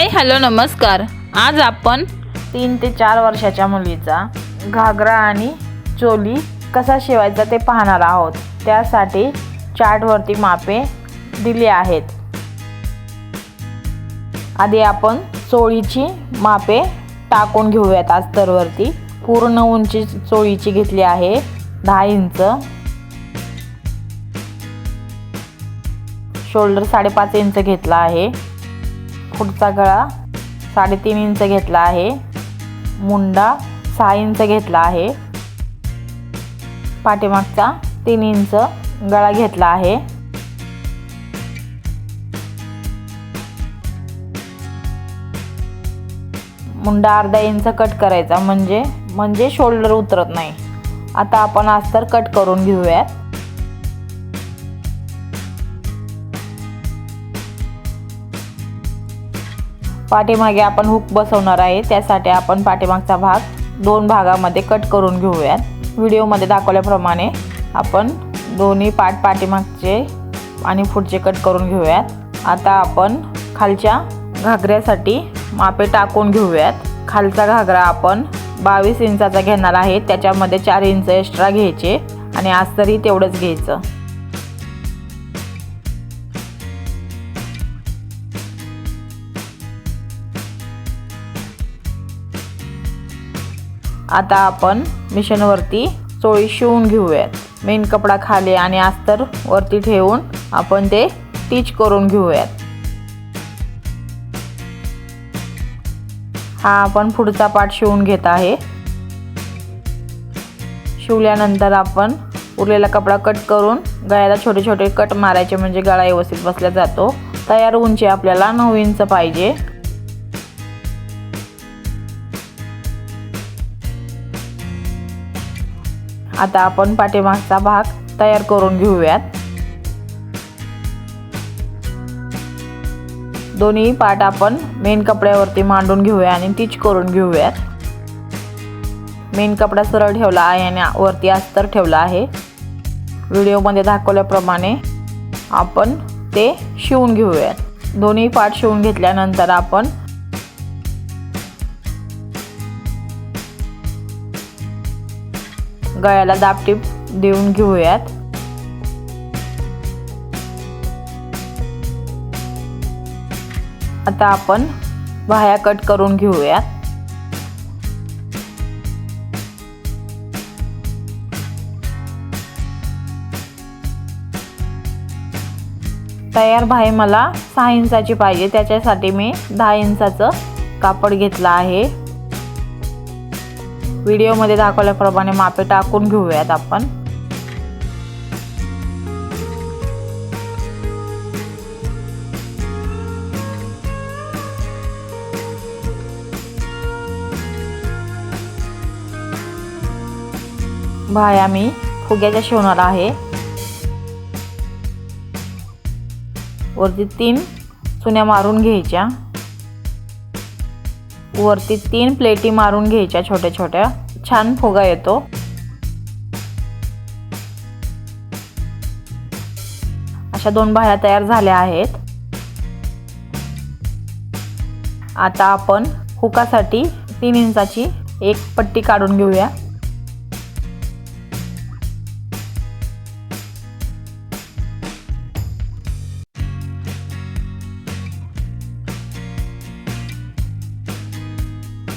Hi hello नमस्कार। आज आपण 3 ते 4 वर्षाच्या मुलीचा घागरा आणि चोली कसा शिवायचा ते पाहणार आहोत। त्यासाठी चार्टवरती मापे दिली आहेत। आधी आपण चोळीची मापे टाकून घेऊयात। अस्तरवरती पूर्ण उंची चोळीची घेतली आहे 10 इंच, शोल्डर 5.5 इंच घेतला आहे, पुढचा गळा 3.5 इंच घेतला आहे, मुंडा 6 इंच घेतला आहे, पाठीमागचा 3 इंच गळा घेतला आहे। मुंडा अर्धा इंच कट करायचा म्हणजे शोल्डर उतरत नाही। आता आपण अस्तर कट करून घेऊयात। पाठीमागे आपण हुक बसवणार आहे, त्यासाठी आपण पाठीमागचा भाग 2 भागामध्ये कट करून घेऊयात। व्हिडिओमध्ये दाखवल्याप्रमाणे आपण दोन्ही पाठीमागचे आणि पुढचे कट करून घेऊयात। आता आपण खालच्या घागऱ्यासाठी मापे टाकून घेऊयात। खालचा घागरा आपण 22 इंचाचा घेणार आहे, त्याच्यामध्ये 4 इंच एक्स्ट्रा घ्यायचे आणि अस्तरही तेवढंच घ्यायचं। आता आपण मिशनवरती चोळी शिवून घेऊयात। मेन कपडा खाली आणि अस्तर वरती ठेवून आपण ते स्टिच करून घेऊयात। हा आपण पुढचा पार्ट शिवून घेत आहे। शिवल्यानंतर आपण उरलेला कपडा कट करून गळ्याला छोटे छोटे कट मारायचे, म्हणजे गळा व्यवस्थित बसला जातो। तयार उंची आपल्याला 9 इंच पाहिजे। आता आपण पाठीमागचा भाग तयार करून घेऊयात। दोन्ही पार्ट आपण मेन कपड्यावरती मांडून घेऊया आणि स्टिच करून घेऊयात। मेन कपडा सरळ ठेवला आहे आणि वरती अस्तर ठेवला आहे। व्हिडिओमध्ये दाखवल्याप्रमाणे आपण ते शिवून घेऊयात। दोन्ही पार्ट शिवून घेतल्यानंतर आपण गळ्याला दाबटीप देऊन घेऊयात। आता आपण बाह्या कट करून घेऊयात। तयार बाही मला 6 इंचाची पाहिजे, त्याच्यासाठी मी 10 इंचाचं कापड घेतलं आहे। व्हिडिओमध्ये दाखवल्याप्रमाणे मापे टाकून घेऊयात आपण। बाह्या मी फुग्याच्या शिवणार आहे। वरती 3 चुन्या मारून घ्यायच्या, वरती 3 प्लेटी मारून घ्यायच्या छोट्या छोट्या, छान फुगा येतो। अशा 2 बाह्या तयार झाल्या आहेत। आता आपण हुकासाठी 3 इंचाची एक पट्टी काढून घेऊया।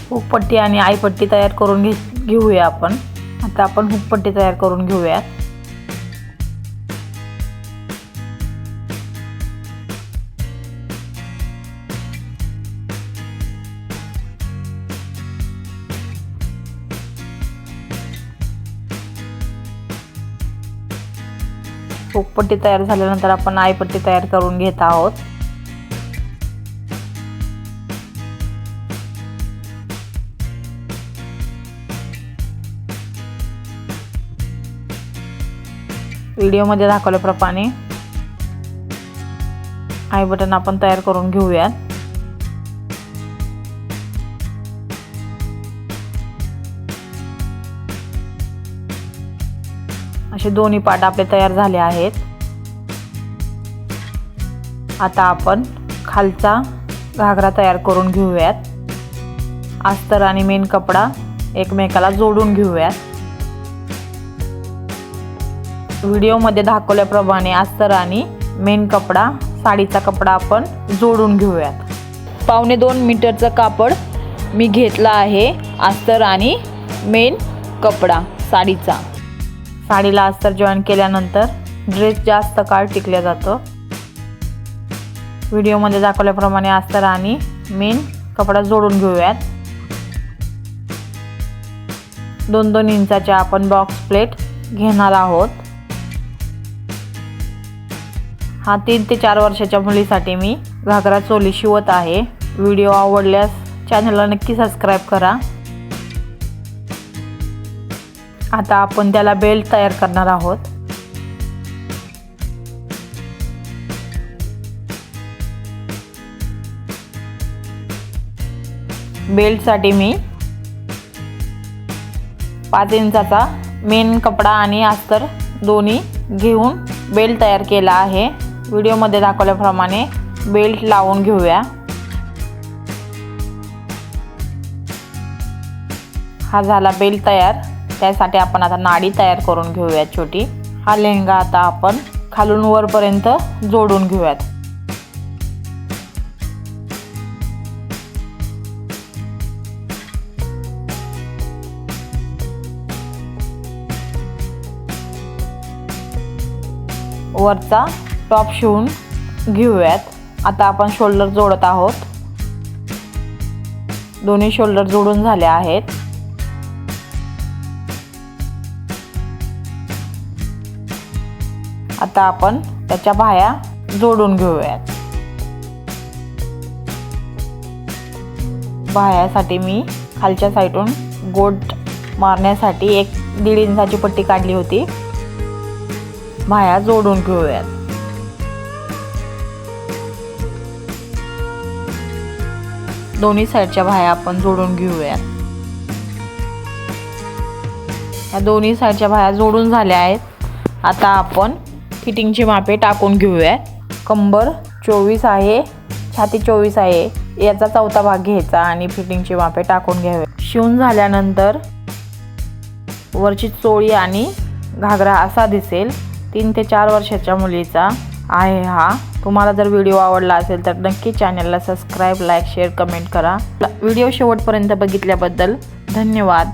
हुकपट्टी आणि आईपट्टी तयार करून घेऊया आपण। आता आपण हुकपट्टी तयार करून घेऊयात। हुकपट्टी तयार झाल्यानंतर आपण आईपट्टी तयार करून घेत आहोत। व्हिडिओमध्ये दाखवल्याप्रमाणे आय बटन आपण तयार करून घेऊयात। असे दोन्ही पार्ट आपले तयार झाले आहेत। आता आपण खालचा घागरा तयार करून घेऊयात. अस्तर आणि मेन कपडा एकमेकाला जोडून घेऊयात. व्हिडिओमध्ये दाखवल्याप्रमाणे अस्तर आणि मेन कपडा साडीचा कपडा आपण जोडून घेऊयात. 2.25 मीटरचं कापड मी घेतला आहे अस्तर आणि मेन कपडा साडीचा. साडीला अस्तर जॉईन केल्यानंतर ड्रेस जास्त काळ टिकल्या जातो. व्हिडिओमध्ये दाखवल्याप्रमाणे अस्तर आणि मेन कपडा जोडून घेऊयात. 2-2 इंचाच्या आपण बॉक्स प्लेट घेणार आहोत. हा 3 ते 4 वर्षाच्या मुलीसाठी मी घागरा चोली शिवत आहे. व्हिडिओ आवडल्यास चॅनलला नक्की सबस्क्राईब करा. आता आपण त्याला बेल्ट तयार करणार आहोत. बेल्टसाठी मी 5 इंचाचा मेन कपडा आणि अस्तर दोन्ही घेऊन बेल्ट तयार केला आहे. व्हिडिओमध्ये दाखवल्याप्रमाणे बेल्ट लावून घेऊया. हा झाला बेल्ट तयार. त्यासाठी आपण आता नाडी तयार करून घेऊया छोटी. हा लेहंगा आता आपण खालून वरपर्यंत जोडून घेऊयात. वरचा टॉप शिवून घेऊयात. आता आपण शोल्डर जोडत आहोत. दोन्ही शोल्डर जोडून झाले आहेत. आता आपण त्याच्या बाह्या जोडून घेऊयात. बाह्यासाठी मी खालच्या साईडून गोट मारण्यासाठी 1.5 इंचाची पट्टी काढली होती. बाह्या जोडून घेऊयात. दोन्ही साईडच्या बाह्या आपण जोडून घेऊयात. या दोन्ही साईडच्या बाह्या जोडून झाल्या आहेत. आता आपण फिटिंगची मापे टाकून घेऊया. कंबर 24 आहे, छाती 24 आहे. याचा 4था भाग घ्यायचा आणि फिटिंगची मापे टाकून घ्यावे. शिवून झाल्यानंतर वरची चोळी आणि घागरा असा दिसेल. 3 ते 4 वर्षाच्या मुलीचा आहे हा. तुम्हाला जर व्हिडिओ आवडला असेल तर नक्की चॅनलला सबस्क्राईब, लाईक, शेअर, कमेंट करा. व्हिडिओ शेवटपर्यंत बघितल्याबद्दल धन्यवाद.